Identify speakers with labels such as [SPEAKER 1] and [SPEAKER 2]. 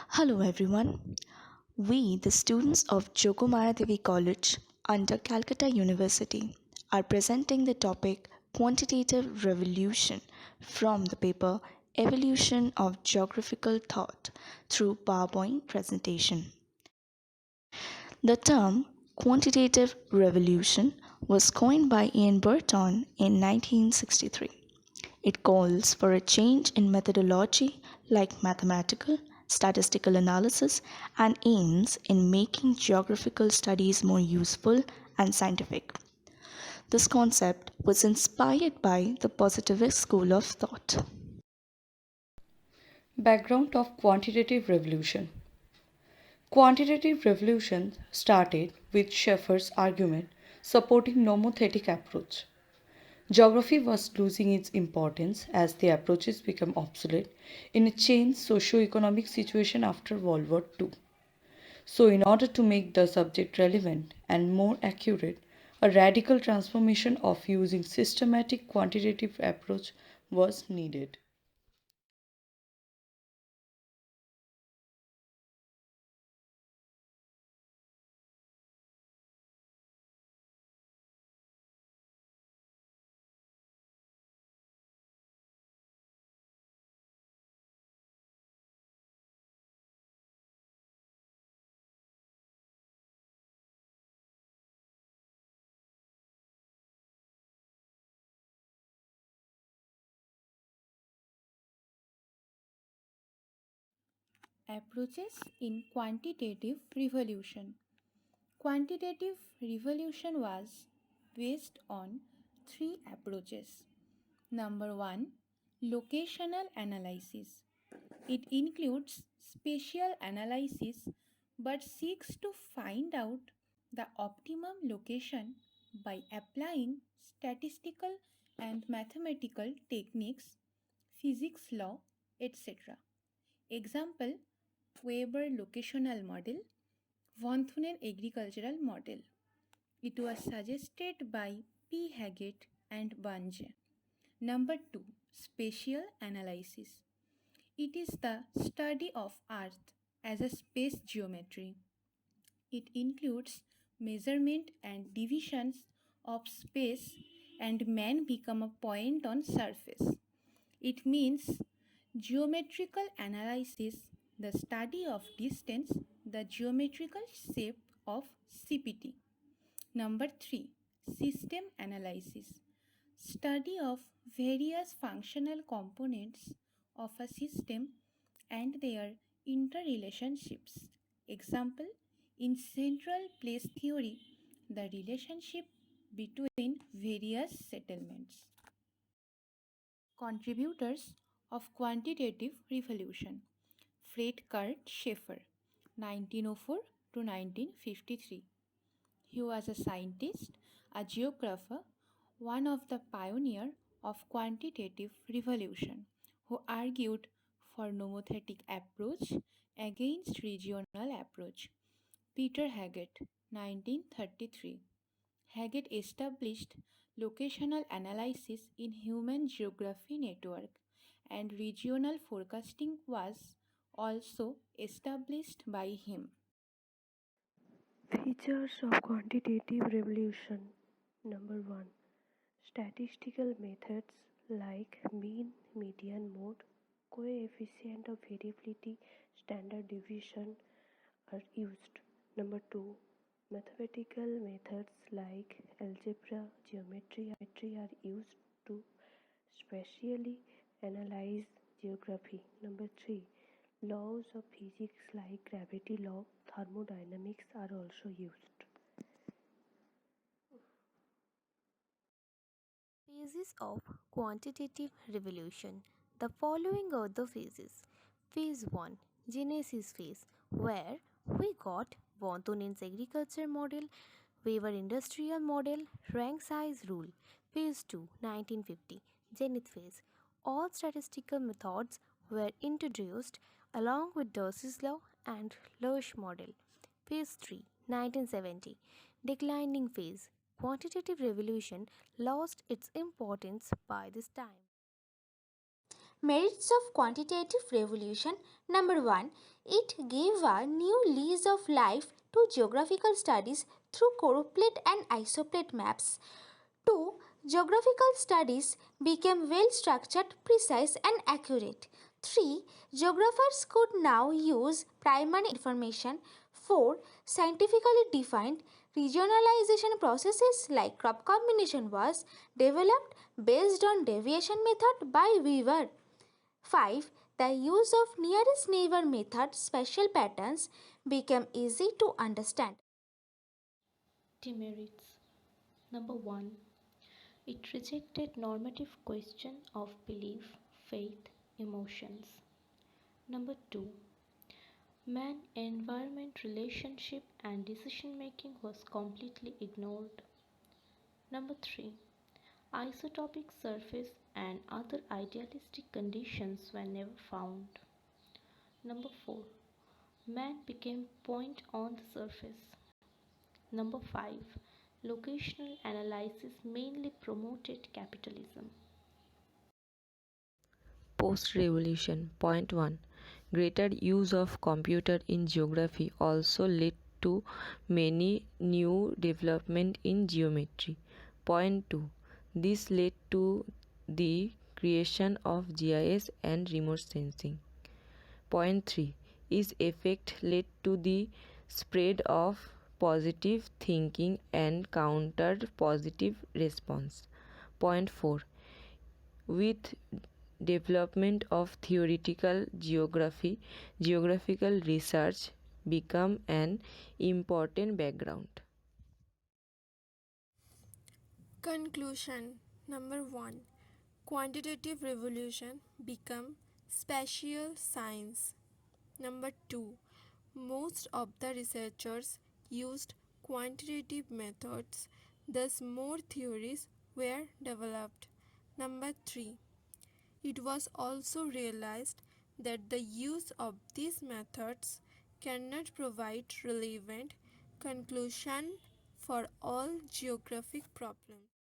[SPEAKER 1] Hello everyone. We, the students of Jogomaya Devi College under Calcutta University, are presenting the topic Quantitative Revolution from the paper Evolution of Geographical Thought through PowerPoint presentation. The term quantitative revolution was coined by Ian Burton in 1963. It calls for a change in methodology like mathematical, statistical analysis, and aims in making geographical studies more useful and scientific. This concept was inspired by the positivist school of thought.
[SPEAKER 2] Background of Quantitative Revolution. Quantitative Revolution started with Schaeffer's argument supporting nomothetic approach. Geography was losing its importance as the approaches became obsolete in a changed socio-economic situation after World War II. So, in order to make the subject relevant and more accurate, a radical transformation of using systematic quantitative approach was needed.
[SPEAKER 3] Approaches in quantitative revolution. Quantitative revolution was based on three approaches. Number 1, locational analysis. It includes spatial analysis but seeks to find out the optimum location by applying statistical and mathematical techniques, physics law, etc. Example, Weber locational model, Von Thunen agricultural model. It was suggested by P. Haggett and Bunge. Number 2, spatial analysis. It is the study of Earth as a space geometry. It includes measurement and divisions of space and man become a point on surface. It means geometrical analysis, the study of distance, the geometrical shape of CPT. Number 3, system analysis, study of various functional components of a system and their interrelationships. Example, in central place theory, the relationship between various settlements. Contributors of quantitative revolution. Fred Kurt Schaeffer, 1904 to 1953. He was a scientist, a geographer, one of the pioneers of quantitative revolution, who argued for nomothetic approach against regional approach. Peter Haggett, 1933. Haggett established locational analysis in human geography network, and regional forecasting was also established by him.
[SPEAKER 4] Features of quantitative revolution. Number 1. Statistical methods like mean, median, mode, coefficient of variability, standard deviation are used. Number 2. Mathematical methods like algebra, geometry are used to spatially analyze geography. Number 3. Laws of physics like gravity law, thermodynamics are also used.
[SPEAKER 5] Phases of quantitative revolution. The following are the phases. Phase 1, Genesis phase, where we got von Thunen's agriculture model, Weber industrial model, rank size rule. Phase 2, 1950, Zenith phase. All statistical methods were introduced along with Darcy's law and Lurch model. Phase 3, 1970, declining phase. Quantitative revolution lost its importance by this time.
[SPEAKER 6] Merits of quantitative revolution. Number 1. It gave a new lease of life to geographical studies through choroplate and isoplate maps. 2. Geographical studies became well structured, precise, and accurate. 3. Geographers could now use primary information. 4. Scientifically defined regionalization processes like crop combination was developed based on deviation method by Weaver. 5. The use of nearest neighbor method special patterns became easy to understand.
[SPEAKER 7] Demerits. Number 1. It rejected normative question of belief, faith, emotions. Number 2. Man-environment relationship and decision making was completely ignored. Number 3. Isotopic surface and other idealistic conditions were never found. Number 4. Man became point on the surface. Number 5. Locational analysis mainly promoted capitalism.
[SPEAKER 8] Post-revolution. Point 1. Greater use of computer in geography also led to many new development in geometry. Point 2. This led to the creation of GIS and remote sensing. Point 3. Its effect led to the spread of positive thinking and countered positive response. Point 4. With development of theoretical geography, geographical research became an important background.
[SPEAKER 9] Conclusion. Number 1. Quantitative revolution become spatial science. Number 2. Most of the researchers used quantitative methods, thus more theories were developed. Number 3. It was also realized that the use of these methods cannot provide relevant conclusion for all geographic problems.